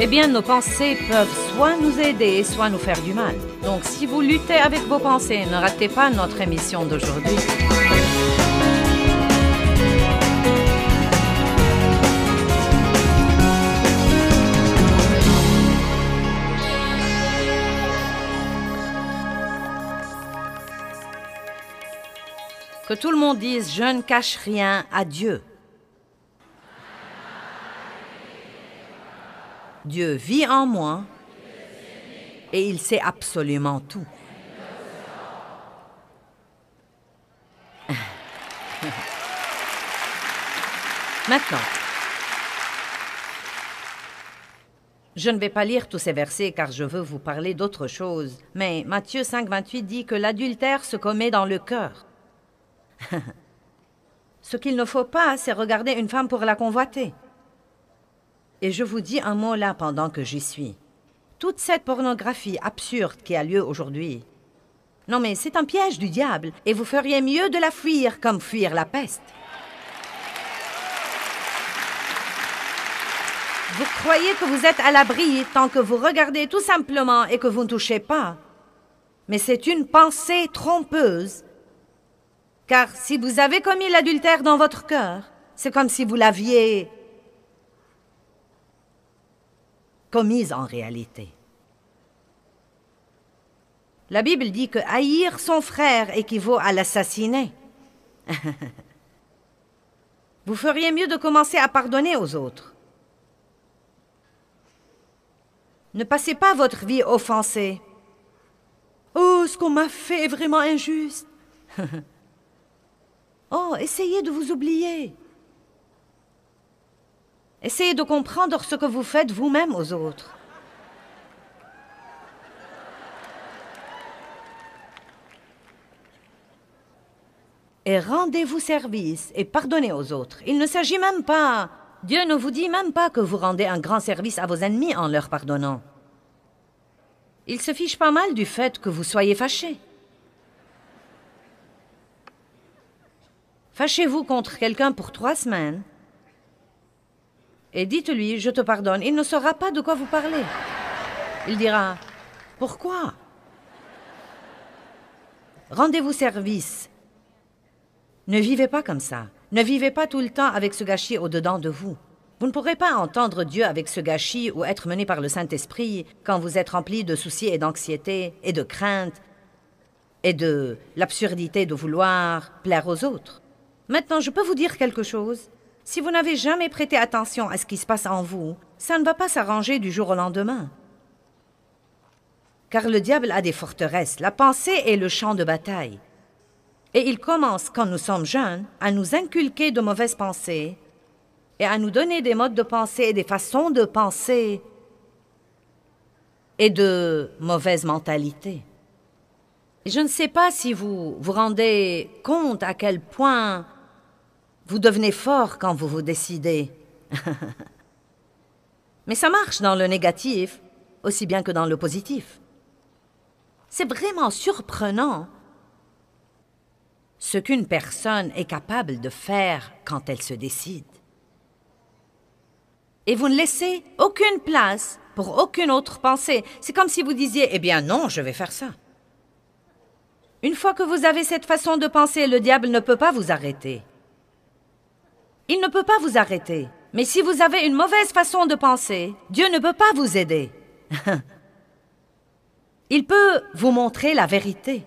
Eh bien, nos pensées peuvent soit nous aider, soit nous faire du mal. Donc, si vous luttez avec vos pensées, ne ratez pas notre émission d'aujourd'hui. Que tout le monde dise « Je ne cache rien à Dieu ». Dieu vit en moi et il sait absolument tout. Maintenant, je ne vais pas lire tous ces versets car je veux vous parler d'autre chose. Mais Matthieu 5, 28 dit que l'adultère se commet dans le cœur. Ce qu'il ne faut pas, c'est regarder une femme pour la convoiter. Et je vous dis un mot là pendant que j'y suis. Toute cette pornographie absurde qui a lieu aujourd'hui. Non mais c'est un piège du diable et vous feriez mieux de la fuir comme fuir la peste. Vous croyez que vous êtes à l'abri tant que vous regardez tout simplement et que vous ne touchez pas. Mais c'est une pensée trompeuse. Car si vous avez commis l'adultère dans votre cœur, c'est comme si vous l'aviez commise en réalité. La Bible dit que haïr son frère équivaut à l'assassiner. Vous feriez mieux de commencer à pardonner aux autres. Ne passez pas votre vie offensée. Oh, ce qu'on m'a fait est vraiment injuste. Oh, essayez de vous oublier. Essayez de comprendre ce que vous faites vous-même aux autres. Et rendez-vous service et pardonnez aux autres. Il ne s'agit même pas... Dieu ne vous dit même pas que vous rendez un grand service à vos ennemis en leur pardonnant. Il se fiche pas mal du fait que vous soyez fâchés. Fâchez-vous contre quelqu'un pour 3 semaines et dites-lui « Je te pardonne ». Il ne saura pas de quoi vous parlez. Il dira « Pourquoi ?» Rendez-vous service. Ne vivez pas comme ça. Ne vivez pas tout le temps avec ce gâchis au-dedans de vous. Vous ne pourrez pas entendre Dieu avec ce gâchis ou être mené par le Saint-Esprit quand vous êtes rempli de soucis et d'anxiété et de crainte et de l'absurdité de vouloir plaire aux autres. Maintenant, je peux vous dire quelque chose. Si vous n'avez jamais prêté attention à ce qui se passe en vous, ça ne va pas s'arranger du jour au lendemain. Car le diable a des forteresses. La pensée est le champ de bataille. Et il commence, quand nous sommes jeunes, à nous inculquer de mauvaises pensées et à nous donner des modes de pensée et des façons de penser et de mauvaises mentalités. Et je ne sais pas si vous vous rendez compte à quel point vous devenez fort quand vous vous décidez. Mais ça marche dans le négatif aussi bien que dans le positif. C'est vraiment surprenant ce qu'une personne est capable de faire quand elle se décide. Et vous ne laissez aucune place pour aucune autre pensée. C'est comme si vous disiez « Eh bien non, je vais faire ça ». Une fois que vous avez cette façon de penser, le diable ne peut pas vous arrêter. Il ne peut pas vous arrêter. Mais si vous avez une mauvaise façon de penser, Dieu ne peut pas vous aider. Il peut vous montrer la vérité.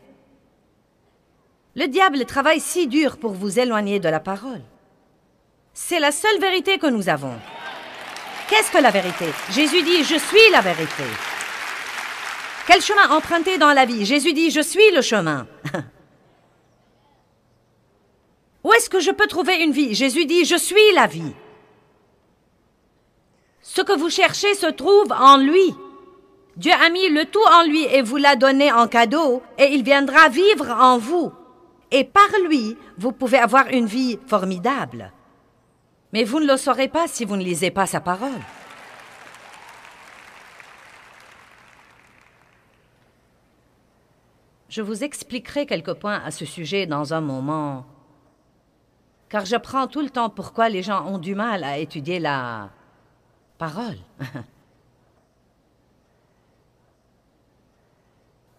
Le diable travaille si dur pour vous éloigner de la parole. C'est la seule vérité que nous avons. Qu'est-ce que la vérité? Jésus dit « Je suis la vérité ». Quel chemin emprunter dans la vie? Jésus dit « Je suis le chemin ». Où est-ce que je peux trouver une vie? Jésus dit « Je suis la vie ». Ce que vous cherchez se trouve en lui. Dieu a mis le tout en lui et vous l'a donné en cadeau et il viendra vivre en vous. Et par lui, vous pouvez avoir une vie formidable. Mais vous ne le saurez pas si vous ne lisez pas sa parole. Je vous expliquerai quelques points à ce sujet dans un moment, car j'apprends tout le temps pourquoi les gens ont du mal à étudier la parole.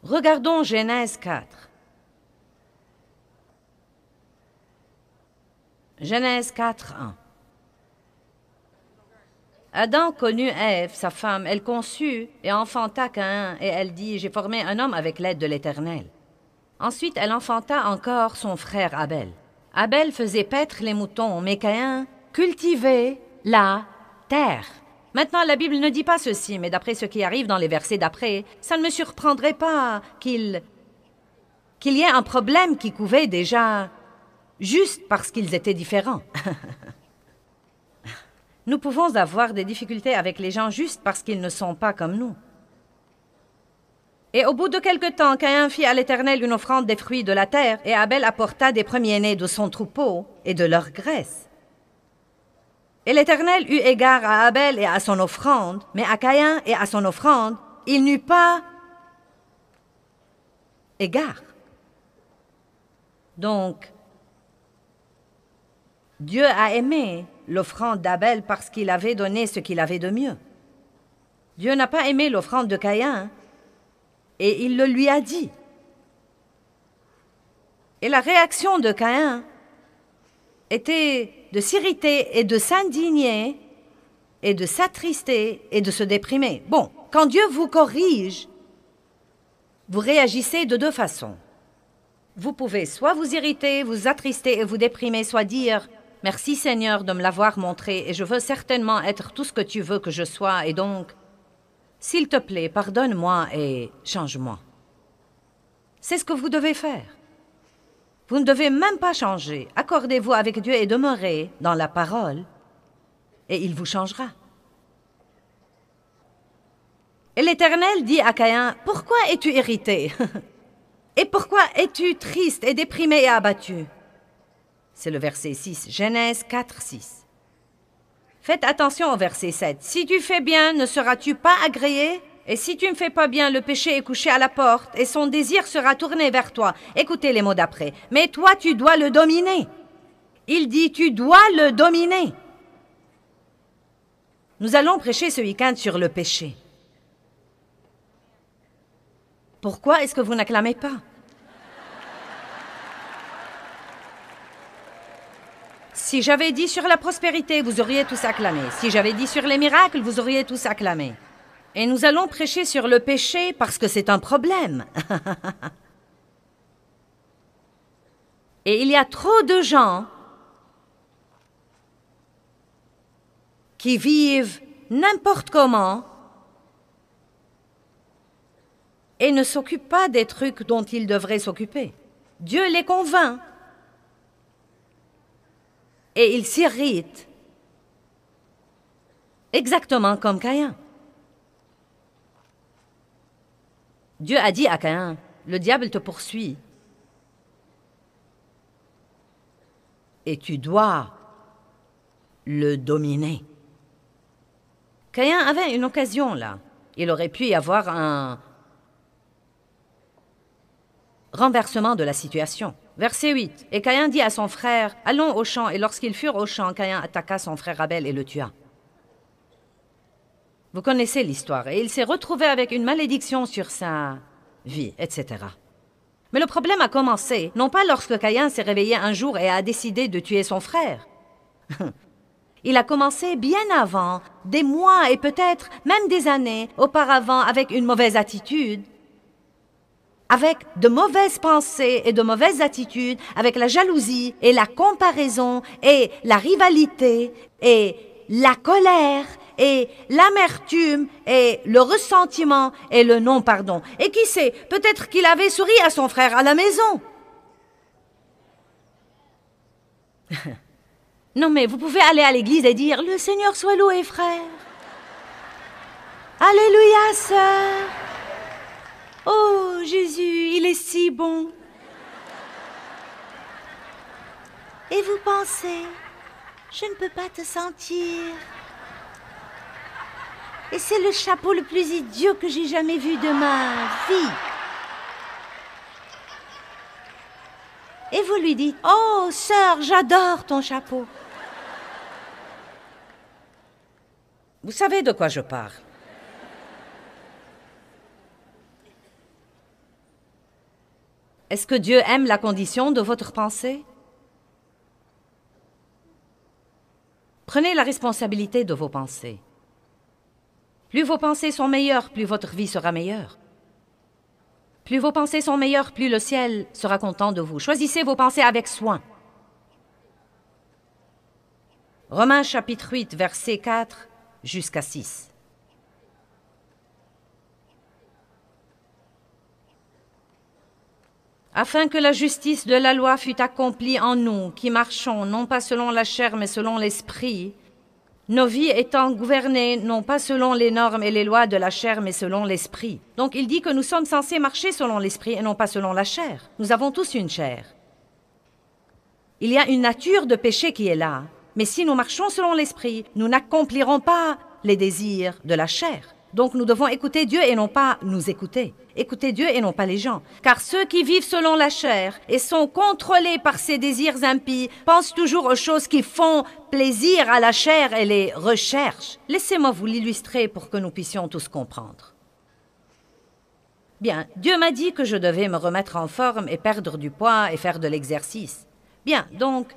Regardons Genèse 4. Genèse 4, 1. Adam connut Ève, sa femme, elle conçut et enfanta Caïn, et elle dit, « J'ai formé un homme avec l'aide de l'Éternel. » Ensuite, elle enfanta encore son frère Abel. Abel faisait paître les moutons, mais Caïn cultivait la terre. Maintenant, la Bible ne dit pas ceci, mais d'après ce qui arrive dans les versets d'après, ça ne me surprendrait pas qu'il y ait un problème qui couvait déjà juste parce qu'ils étaient différents. Nous pouvons avoir des difficultés avec les gens juste parce qu'ils ne sont pas comme nous. Et au bout de quelque temps, Caïn fit à l'Éternel une offrande des fruits de la terre, et Abel apporta des premiers-nés de son troupeau et de leur graisse. Et l'Éternel eut égard à Abel et à son offrande, mais à Caïn et à son offrande, il n'eut pas égard. Donc, Dieu a aimé l'offrande d'Abel parce qu'il avait donné ce qu'il avait de mieux. Dieu n'a pas aimé l'offrande de Caïn, et il le lui a dit. Et la réaction de Caïn était de s'irriter et de s'indigner et de s'attrister et de se déprimer. Bon, quand Dieu vous corrige, vous réagissez de deux façons. Vous pouvez soit vous irriter, vous attrister et vous déprimer, soit dire « Merci Seigneur de me l'avoir montré et je veux certainement être tout ce que tu veux que je sois et donc, s'il te plaît, pardonne-moi et change-moi. » C'est ce que vous devez faire. Vous ne devez même pas changer. Accordez-vous avec Dieu et demeurez dans la parole et il vous changera. Et l'Éternel dit à Caïn, « Pourquoi es-tu irrité? Et pourquoi es-tu triste et déprimé et abattu? » C'est le verset 6, Genèse 4, 6. Faites attention au verset 7. « Si tu fais bien, ne seras-tu pas agréé? Et si tu ne fais pas bien, le péché est couché à la porte, et son désir sera tourné vers toi. » Écoutez les mots d'après. « Mais toi, tu dois le dominer. » Il dit, tu dois le dominer. Nous allons prêcher ce week-end sur le péché. Pourquoi est-ce que vous n'acclamez pas? Si j'avais dit sur la prospérité, vous auriez tous acclamé. Si j'avais dit sur les miracles, vous auriez tous acclamé. Et nous allons prêcher sur le péché parce que c'est un problème. Et il y a trop de gens qui vivent n'importe comment et ne s'occupent pas des trucs dont ils devraient s'occuper. Dieu les convainc. Et ils s'irritent, exactement comme Caïn. Dieu a dit à Caïn, « Le diable te poursuit. Et tu dois le dominer. » Caïn avait une occasion là. Il aurait pu y avoir un renversement de la situation. Verset 8. Et Caïn dit à son frère, « Allons au champ. » Et lorsqu'ils furent au champ, Caïn attaqua son frère Abel et le tua. Vous connaissez l'histoire. Et il s'est retrouvé avec une malédiction sur sa vie, etc. Mais le problème a commencé, non pas lorsque Caïn s'est réveillé un jour et a décidé de tuer son frère. Il a commencé bien avant, des mois et peut-être même des années auparavant avec une mauvaise attitude, avec de mauvaises pensées et de mauvaises attitudes, avec la jalousie et la comparaison et la rivalité et la colère et l'amertume et le ressentiment et le non-pardon. Et qui sait, peut-être qu'il avait souri à son frère à la maison. Non mais vous pouvez aller à l'église et dire « Le Seigneur soit loué, frère. Alléluia, sœur. Oh, Jésus, il est si bon. » Et vous pensez, je ne peux pas te sentir. Et c'est le chapeau le plus idiot que j'ai jamais vu de ma vie. Et vous lui dites, oh, sœur, j'adore ton chapeau. Vous savez de quoi je parle. Est-ce que Dieu aime la condition de votre pensée? Prenez la responsabilité de vos pensées. Plus vos pensées sont meilleures, plus votre vie sera meilleure. Plus vos pensées sont meilleures, plus le ciel sera content de vous. Choisissez vos pensées avec soin. Romains chapitre 8, versets 4 jusqu'à 6. Afin que la justice de la loi fût accomplie en nous, qui marchons non pas selon la chair, mais selon l'esprit, nos vies étant gouvernées non pas selon les normes et les lois de la chair, mais selon l'esprit. Donc il dit que nous sommes censés marcher selon l'esprit et non pas selon la chair. Nous avons tous une chair. Il y a une nature de péché qui est là, mais si nous marchons selon l'esprit, nous n'accomplirons pas les désirs de la chair. Donc nous devons écouter Dieu et non pas nous écouter. Écouter Dieu et non pas les gens. Car ceux qui vivent selon la chair et sont contrôlés par ses désirs impies pensent toujours aux choses qui font plaisir à la chair et les recherchent. Laissez-moi vous l'illustrer pour que nous puissions tous comprendre. Bien, Dieu m'a dit que je devais me remettre en forme et perdre du poids et faire de l'exercice. Bien, donc,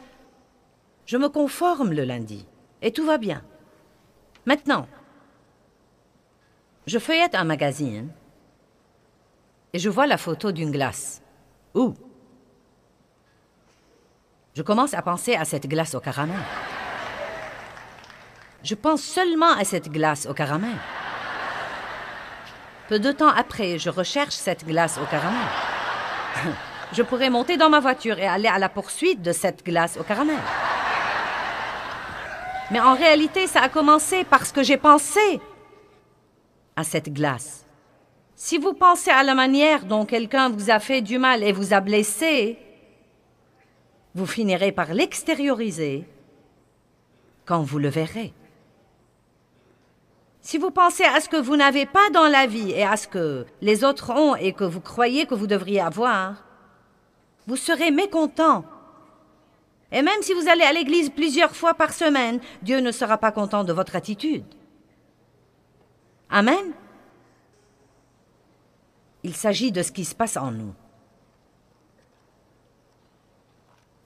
je me conforme le lundi et tout va bien. Maintenant, je feuillette un magazine et je vois la photo d'une glace. Ouh! Je commence à penser à cette glace au caramel. Je pense seulement à cette glace au caramel. Peu de temps après, je recherche cette glace au caramel. Je pourrais monter dans ma voiture et aller à la poursuite de cette glace au caramel. Mais en réalité, ça a commencé parce que j'ai pensé à cette glace. Si vous pensez à la manière dont quelqu'un vous a fait du mal et vous a blessé, vous finirez par l'extérioriser quand vous le verrez. Si vous pensez à ce que vous n'avez pas dans la vie et à ce que les autres ont et que vous croyez que vous devriez avoir, vous serez mécontent. Et même si vous allez à l'église plusieurs fois par semaine, Dieu ne sera pas content de votre attitude. Amen. Il s'agit de ce qui se passe en nous.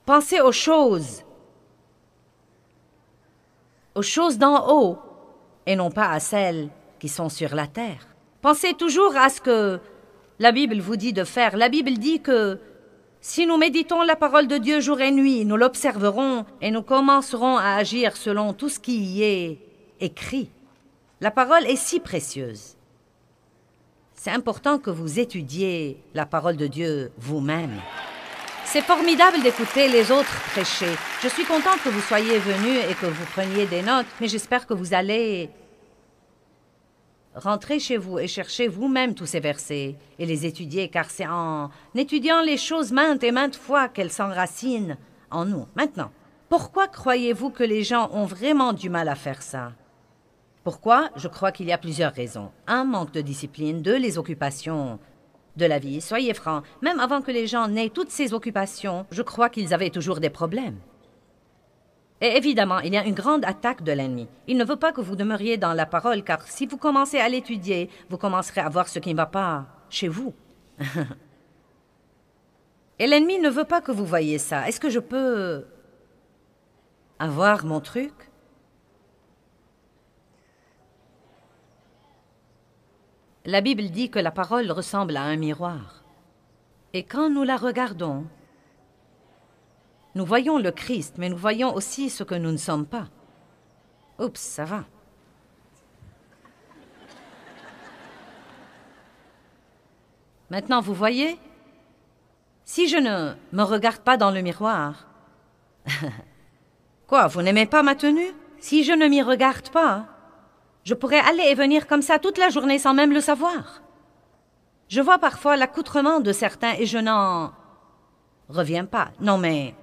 Pensez aux choses d'en haut et non pas à celles qui sont sur la terre. Pensez toujours à ce que la Bible vous dit de faire. La Bible dit que si nous méditons la parole de Dieu jour et nuit, nous l'observerons et nous commencerons à agir selon tout ce qui y est écrit. La parole est si précieuse. C'est important que vous étudiez la parole de Dieu vous-même. C'est formidable d'écouter les autres prêcher. Je suis contente que vous soyez venus et que vous preniez des notes, mais j'espère que vous allez rentrer chez vous et chercher vous-même tous ces versets et les étudier, car c'est en étudiant les choses maintes et maintes fois qu'elles s'enracinent en nous. Maintenant, pourquoi croyez-vous que les gens ont vraiment du mal à faire ça? Pourquoi? Je crois qu'il y a plusieurs raisons. 1, manque de discipline. 2, les occupations de la vie. Soyez francs, même avant que les gens n'aient toutes ces occupations, je crois qu'ils avaient toujours des problèmes. Et évidemment, il y a une grande attaque de l'ennemi. Il ne veut pas que vous demeuriez dans la parole, car si vous commencez à l'étudier, vous commencerez à voir ce qui ne va pas chez vous. Et l'ennemi ne veut pas que vous voyiez ça. Est-ce que je peux avoir mon truc? La Bible dit que la parole ressemble à un miroir. Et quand nous la regardons, nous voyons le Christ, mais nous voyons aussi ce que nous ne sommes pas. Oups, ça va. Maintenant, vous voyez? Si je ne me regarde pas dans le miroir... Quoi, vous n'aimez pas ma tenue? Si je ne m'y regarde pas... Je pourrais aller et venir comme ça toute la journée sans même le savoir. Je vois parfois l'accoutrement de certains et je n'en reviens pas. Non, mais...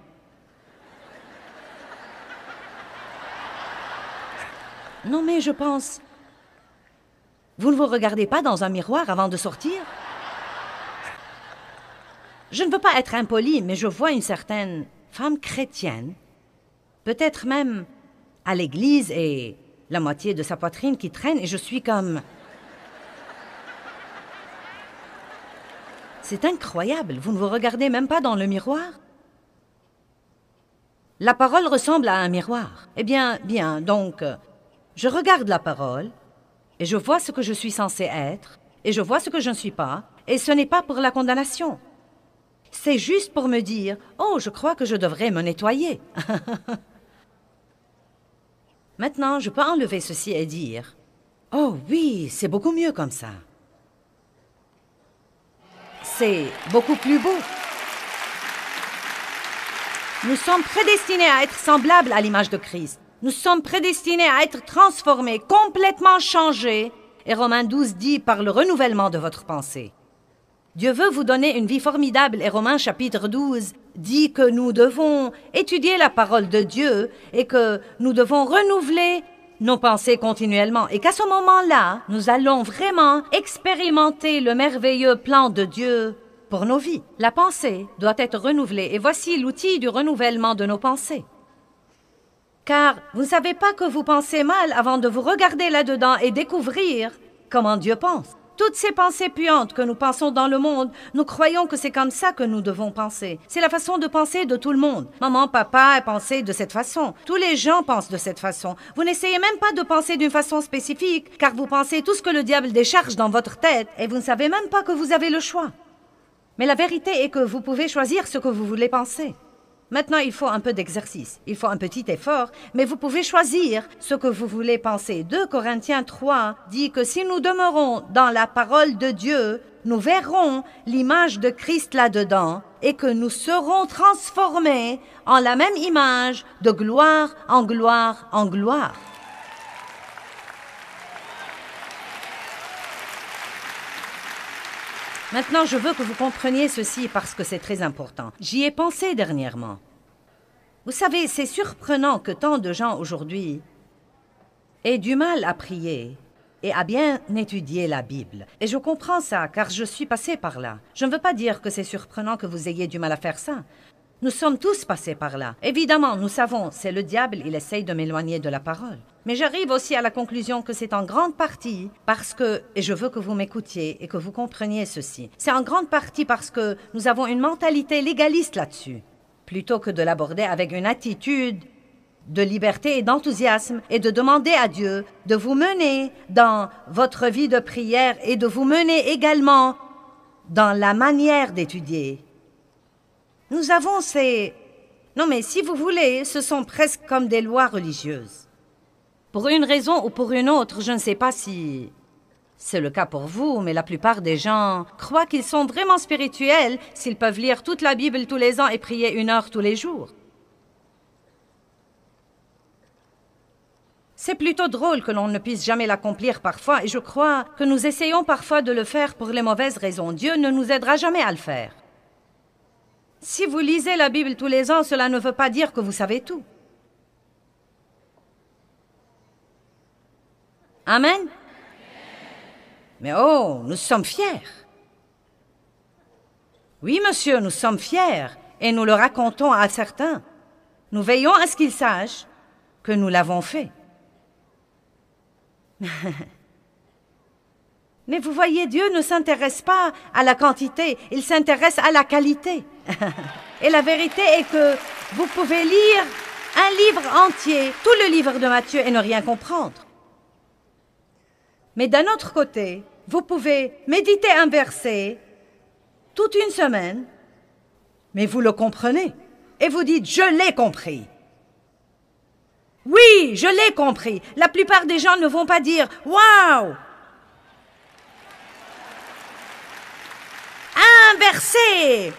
Non, mais je pense... Vous ne vous regardez pas dans un miroir avant de sortir? Je ne veux pas être impoli, mais je vois une certaine femme chrétienne, peut-être même à l'église et... la moitié de sa poitrine qui traîne et je suis comme... C'est incroyable, vous ne vous regardez même pas dans le miroir? La parole ressemble à un miroir. Eh bien, donc, je regarde la parole, et je vois ce que je suis censé être, et je vois ce que je ne suis pas, et ce n'est pas pour la condamnation. C'est juste pour me dire, oh, je crois que je devrais me nettoyer. Maintenant, je peux enlever ceci et dire, oh oui, c'est beaucoup mieux comme ça. C'est beaucoup plus beau. Nous sommes prédestinés à être semblables à l'image de Christ. Nous sommes prédestinés à être transformés, complètement changés. Et Romains 12 dit par le renouvellement de votre pensée. Dieu veut vous donner une vie formidable et Romains chapitre 12 dit que nous devons étudier la parole de Dieu et que nous devons renouveler nos pensées continuellement et qu'à ce moment-là, nous allons vraiment expérimenter le merveilleux plan de Dieu pour nos vies. La pensée doit être renouvelée et voici l'outil du renouvellement de nos pensées. Car vous ne savez pas que vous pensez mal avant de vous regarder là-dedans et découvrir comment Dieu pense. Toutes ces pensées puantes que nous pensons dans le monde, nous croyons que c'est comme ça que nous devons penser. C'est la façon de penser de tout le monde. Maman, papa a pensé de cette façon. Tous les gens pensent de cette façon. Vous n'essayez même pas de penser d'une façon spécifique, car vous pensez tout ce que le diable décharge dans votre tête et vous ne savez même pas que vous avez le choix. Mais la vérité est que vous pouvez choisir ce que vous voulez penser. Maintenant, il faut un peu d'exercice, il faut un petit effort, mais vous pouvez choisir ce que vous voulez penser. 2 Corinthiens 3 dit que si nous demeurons dans la parole de Dieu, nous verrons l'image de Christ là-dedans et que nous serons transformés en la même image de gloire en gloire en gloire. Maintenant, je veux que vous compreniez ceci parce que c'est très important. J'y ai pensé dernièrement. Vous savez, c'est surprenant que tant de gens aujourd'hui aient du mal à prier et à bien étudier la Bible. Et je comprends ça, car je suis passé par là. Je ne veux pas dire que c'est surprenant que vous ayez du mal à faire ça. Nous sommes tous passés par là. Évidemment, nous savons, c'est le diable, il essaye de m'éloigner de la parole. Mais j'arrive aussi à la conclusion que c'est en grande partie parce que, et je veux que vous m'écoutiez et que vous compreniez ceci, c'est en grande partie parce que nous avons une mentalité légaliste là-dessus, plutôt que de l'aborder avec une attitude de liberté et d'enthousiasme et de demander à Dieu de vous mener dans votre vie de prière et de vous mener également dans la manière d'étudier. Nous avons ces... Non, mais si vous voulez, ce sont presque comme des lois religieuses. Pour une raison ou pour une autre, je ne sais pas si c'est le cas pour vous, mais la plupart des gens croient qu'ils sont vraiment spirituels s'ils peuvent lire toute la Bible tous les ans et prier 1 heure tous les jours. C'est plutôt drôle que l'on ne puisse jamais l'accomplir parfois, et je crois que nous essayons parfois de le faire pour les mauvaises raisons. Dieu ne nous aidera jamais à le faire. Si vous lisez la Bible tous les ans, cela ne veut pas dire que vous savez tout. Amen? Mais oh, nous sommes fiers. Oui, monsieur, nous sommes fiers et nous le racontons à certains. Nous veillons à ce qu'ils sachent que nous l'avons fait. Mais vous voyez, Dieu ne s'intéresse pas à la quantité, il s'intéresse à la qualité. Et la vérité est que vous pouvez lire un livre entier, tout le livre de Matthieu, et ne rien comprendre. Mais d'un autre côté, vous pouvez méditer un verset toute une semaine, mais vous le comprenez. Et vous dites, je l'ai compris. Oui, je l'ai compris. La plupart des gens ne vont pas dire, waouh! Un verset!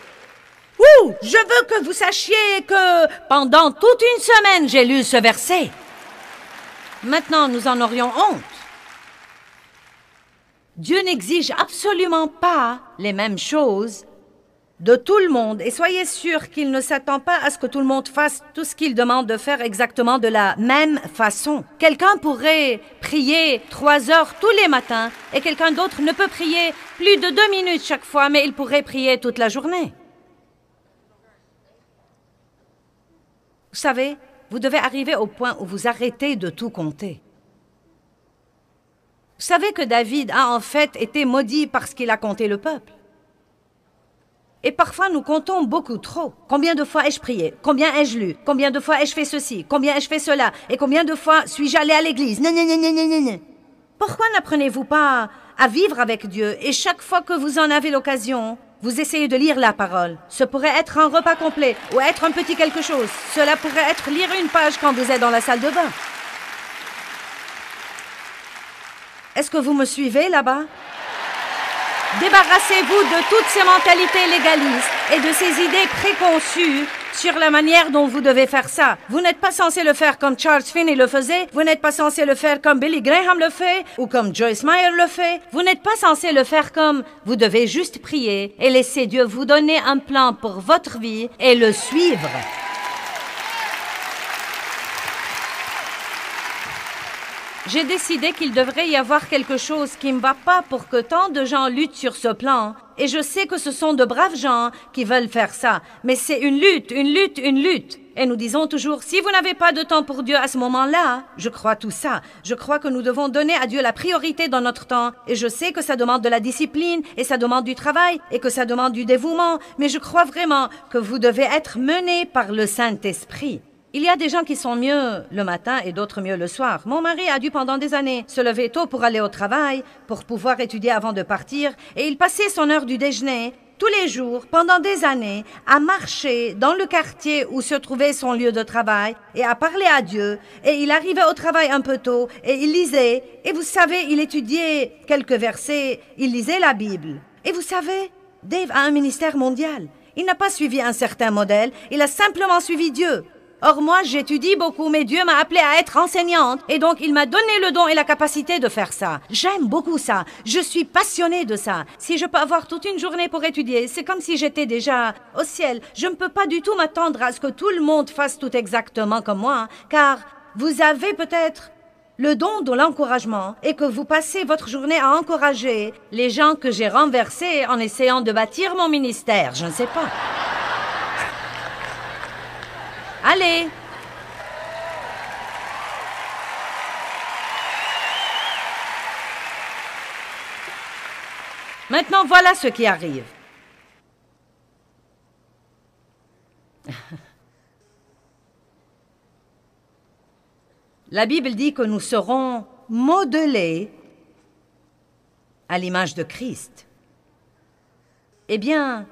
Ouh, je veux que vous sachiez que pendant toute une semaine, j'ai lu ce verset. Maintenant, nous en aurions honte. Dieu n'exige absolument pas les mêmes choses de tout le monde. Et soyez sûr qu'il ne s'attend pas à ce que tout le monde fasse tout ce qu'il demande de faire exactement de la même façon. Quelqu'un pourrait prier 3 heures tous les matins et quelqu'un d'autre ne peut prier plus de 2 minutes chaque fois, mais il pourrait prier toute la journée. Vous savez, vous devez arriver au point où vous arrêtez de tout compter. Vous savez que David a en fait été maudit parce qu'il a compté le peuple. Et parfois, nous comptons beaucoup trop. Combien de fois ai-je prié? Combien ai-je lu? Combien de fois ai-je fait ceci? Combien ai-je fait cela? Et combien de fois suis-je allé à l'église? Pourquoi n'apprenez-vous pas à vivre avec Dieu et chaque fois que vous en avez l'occasion, vous essayez de lire la parole? Ce pourrait être un repas complet ou être un petit quelque chose. Cela pourrait être lire une page quand vous êtes dans la salle de bain. Est-ce que vous me suivez là-bas? Débarrassez-vous de toutes ces mentalités légalistes et de ces idées préconçues sur la manière dont vous devez faire ça. Vous n'êtes pas censé le faire comme Charles Finney le faisait. Vous n'êtes pas censé le faire comme Billy Graham le fait ou comme Joyce Meyer le fait. Vous n'êtes pas censé le faire comme... Vous devez juste prier et laisser Dieu vous donner un plan pour votre vie et le suivre. J'ai décidé qu'il devrait y avoir quelque chose qui ne va pas pour que tant de gens luttent sur ce plan. Et je sais que ce sont de braves gens qui veulent faire ça. Mais c'est une lutte, une lutte, une lutte. Et nous disons toujours, si vous n'avez pas de temps pour Dieu à ce moment-là, je crois tout ça. Je crois que nous devons donner à Dieu la priorité dans notre temps. Et je sais que ça demande de la discipline, et ça demande du travail, et que ça demande du dévouement. Mais je crois vraiment que vous devez être menés par le Saint-Esprit. Il y a des gens qui sont mieux le matin et d'autres mieux le soir. Mon mari a dû pendant des années se lever tôt pour aller au travail, pour pouvoir étudier avant de partir, et il passait son heure du déjeuner tous les jours, pendant des années, à marcher dans le quartier où se trouvait son lieu de travail et à parler à Dieu. Et il arrivait au travail un peu tôt et il lisait. Et vous savez, il étudiait quelques versets, il lisait la Bible. Et vous savez, Dave a un ministère mondial. Il n'a pas suivi un certain modèle, il a simplement suivi Dieu. Or moi, j'étudie beaucoup, mais Dieu m'a appelée à être enseignante. Et donc, il m'a donné le don et la capacité de faire ça. J'aime beaucoup ça. Je suis passionnée de ça. Si je peux avoir toute une journée pour étudier, c'est comme si j'étais déjà au ciel. Je ne peux pas du tout m'attendre à ce que tout le monde fasse tout exactement comme moi, car vous avez peut-être le don de l'encouragement et que vous passez votre journée à encourager les gens que j'ai renversés en essayant de bâtir mon ministère. Je ne sais pas. Allez! Maintenant, voilà ce qui arrive. La Bible dit que nous serons modelés à l'image de Christ. Eh bien,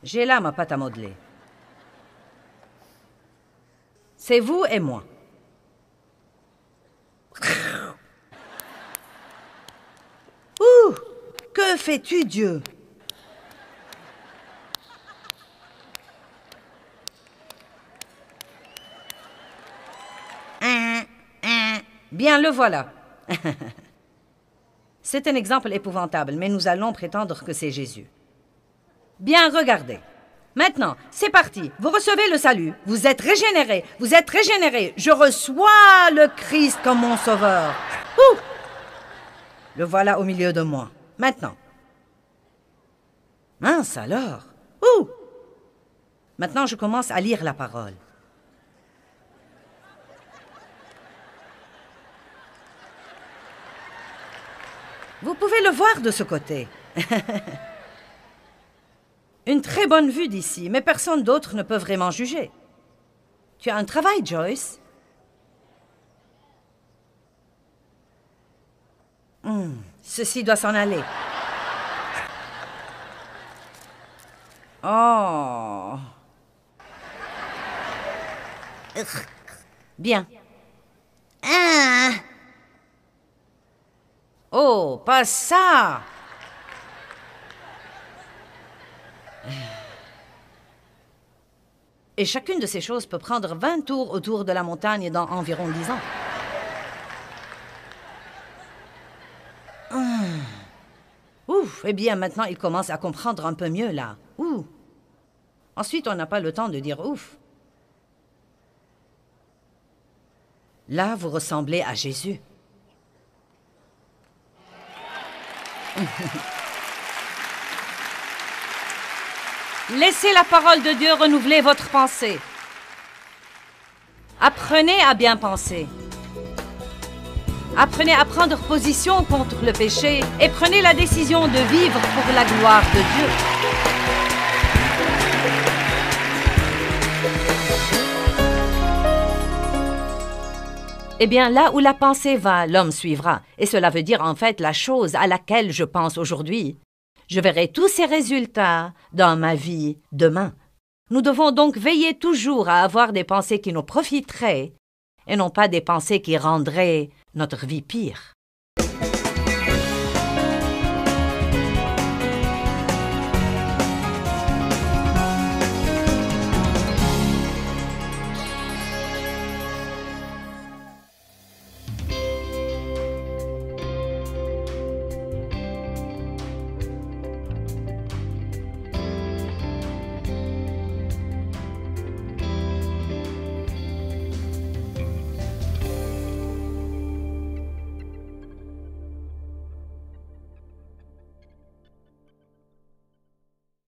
j'ai là ma pâte à modeler. C'est vous et moi. Ouh! Que fais-tu, Dieu? Bien, le voilà. C'est un exemple épouvantable, mais nous allons prétendre que c'est Jésus. Bien, regardez. Maintenant, c'est parti. Vous recevez le salut. Vous êtes régénérés. Vous êtes régénérés. Je reçois le Christ comme mon sauveur. Ouh! Le voilà au milieu de moi. Maintenant. Mince alors. Ouh! Maintenant, je commence à lire la parole. Vous pouvez le voir de ce côté. Une très bonne vue d'ici, mais personne d'autre ne peut vraiment juger. Tu as un travail, Joyce? Ceci doit s'en aller. Oh. Bien. Ah. Oh, pas ça! Et chacune de ces choses peut prendre 20 tours autour de la montagne dans environ 10 ans. Ouf, eh bien, maintenant, il commence à comprendre un peu mieux, là. Ouh. Ensuite, on n'a pas le temps de dire ouf. Là, vous ressemblez à Jésus. Laissez la parole de Dieu renouveler votre pensée. Apprenez à bien penser. Apprenez à prendre position contre le péché et prenez la décision de vivre pour la gloire de Dieu. Eh bien, là où la pensée va, l'homme suivra. Et cela veut dire en fait la chose à laquelle je pense aujourd'hui. Je verrai tous ces résultats dans ma vie demain. Nous devons donc veiller toujours à avoir des pensées qui nous profiteraient et non pas des pensées qui rendraient notre vie pire.